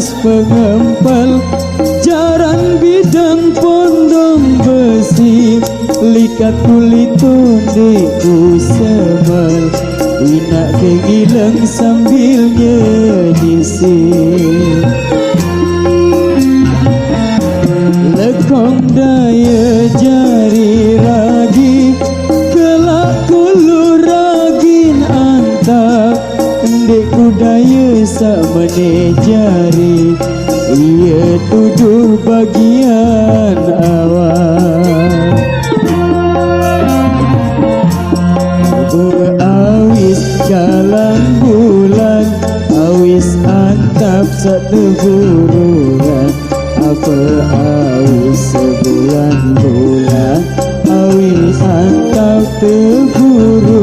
alas pengempal, jaran bidang pondong besi, likat kulit tonde kusemal, inak kengilang sambil nyedisi. Lekong daya jari ragi, kelak kulu ragin anta, dek kudaya sak menejari, ia tujuh bagian awak. Berawis jalan bulan, awis antap sak teburuan, apa awis sebulan-bulan, awis antap teburuan.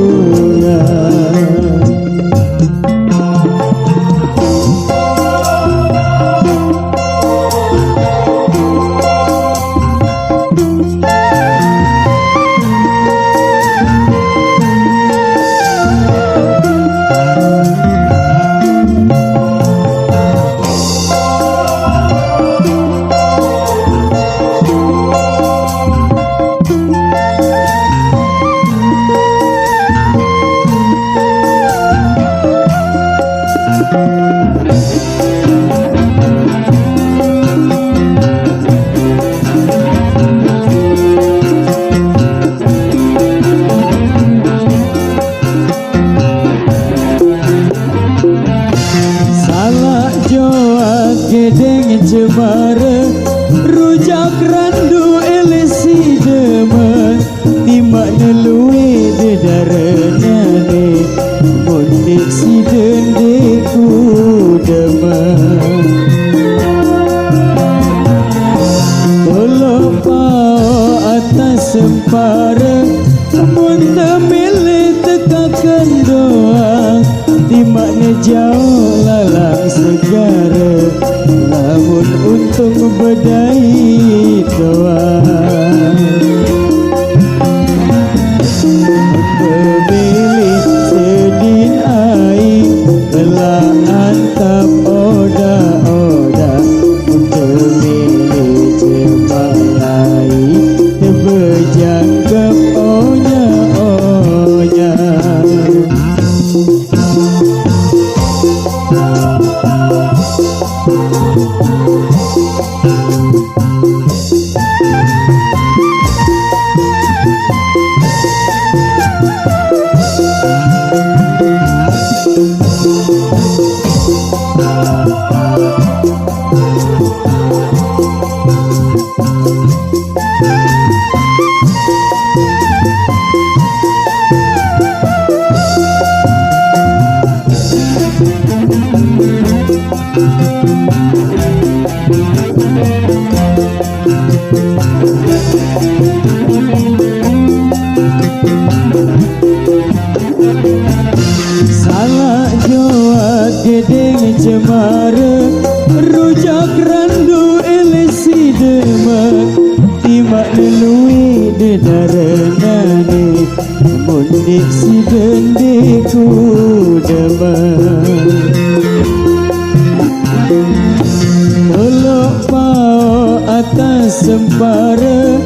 Gedeng cemara, rujak randu elesi demen, timak nelue dedarenane, mondek si dendeku demen. Tolong pao atas sempara, munda milih tekakan doa, timak nejauh lalang segara, namun untung bedai doang. Pemilih sedin air, telah antap oda-oda, pemilih cepat air, terberjangkap onya-onya. Salah jawab gedeng cemara, rujak randu elesi demak, timak lelui dedarenane, mondek si dendeku demak. Tolok pao atas sempara,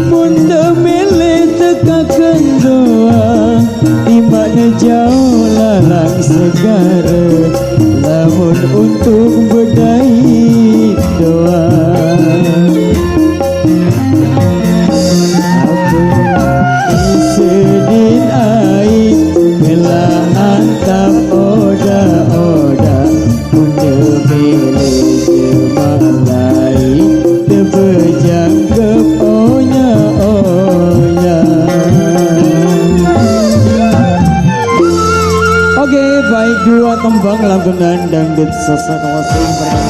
munda milih tekakan doa, timak nejauh lalang segara, namun untuk bedai doa. Apa sedin air, telah antap oda-oda, munda milih jemak lain, terberjangkap onya-onya. Oke, baik, dua tembang lantunan dangdut Sasana Wasing pertama.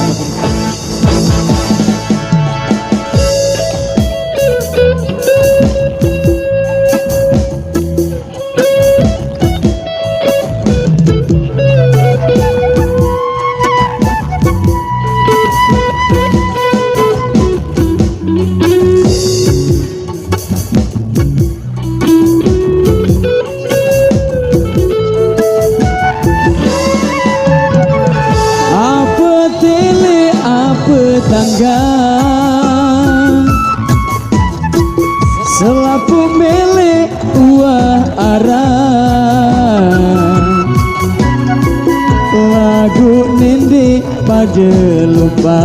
tangga selapu milik uah arah lagu nindi pada lupa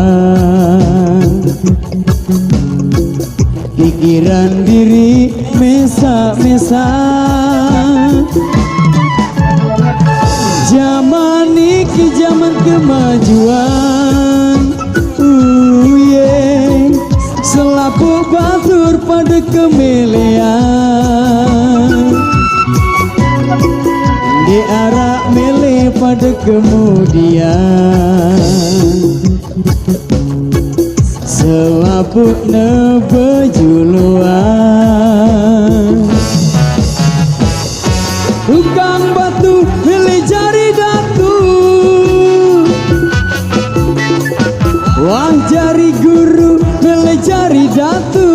pikiran diri mesa-mesa zaman iki zaman kemajuan yeah. Selapu batur pada kemelean di arah mele pada kemudian selapu nebejuluan tukang batu pilih jari datu wah jari guru pilih jari datu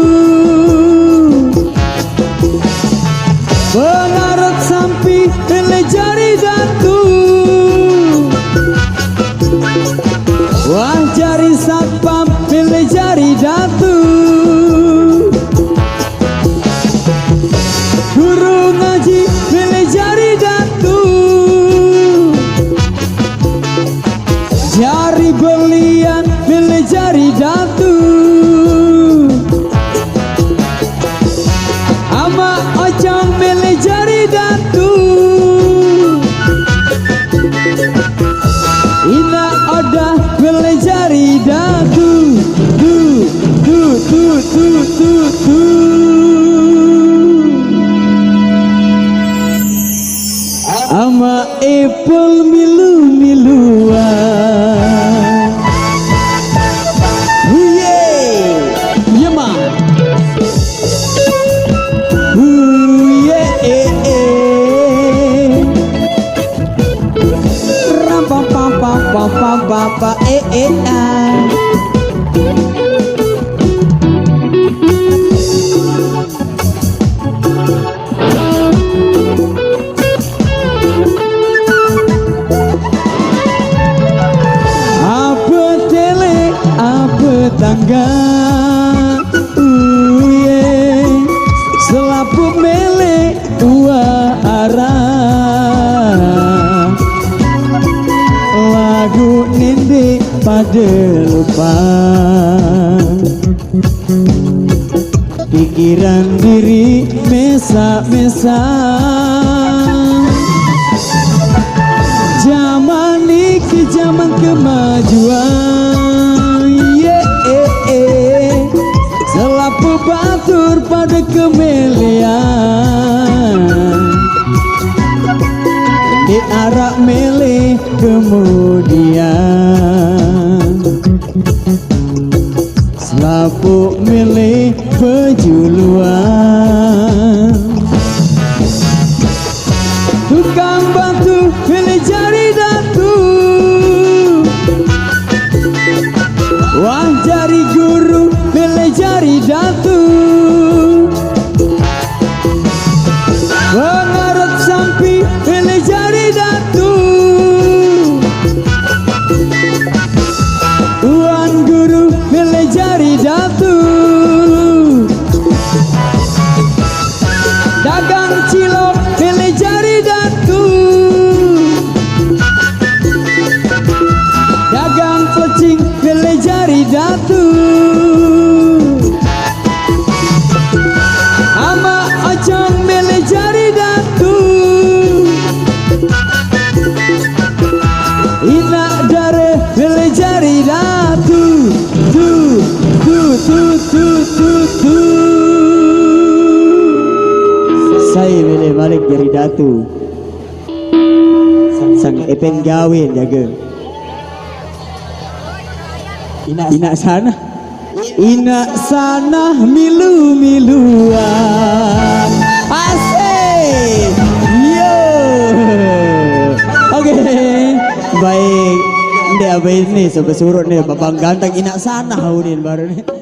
pengarut sampi pilih jari datu wah jari satpam pilih jari datu guru ngaji pilih jari datu jari belian pilih jari datu ama ocang pilih jari datu ina odah pilih jari datu ama epol milu-miluan Papa apa tele apa tangga yeah. Selapu mele dua arah lagu nindi pada lupa pikiran diri mesa-mesa zaman iki zaman kemajuan yeah, selapu batur pada kemelean di arah mele kemudian selapu mele pejuluan tukang batu pilih jari datu wah jari guru pilih jari datu pengarut sampi pilih jari datu tuan guru pilih jari datu dagang cilok pilih jari datu dagang pecing pilih jari datu ama ocong pilih jari datu ina dare pilih jari datu saya pilih balik jari datu sang epeng gawin jaga ina sana milu-miluan asik yo oke baik ini apa ini sampai surut nih babang ganteng ina sana haurin baru nih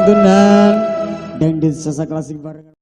lantunan dangdut sasa klasik barengan.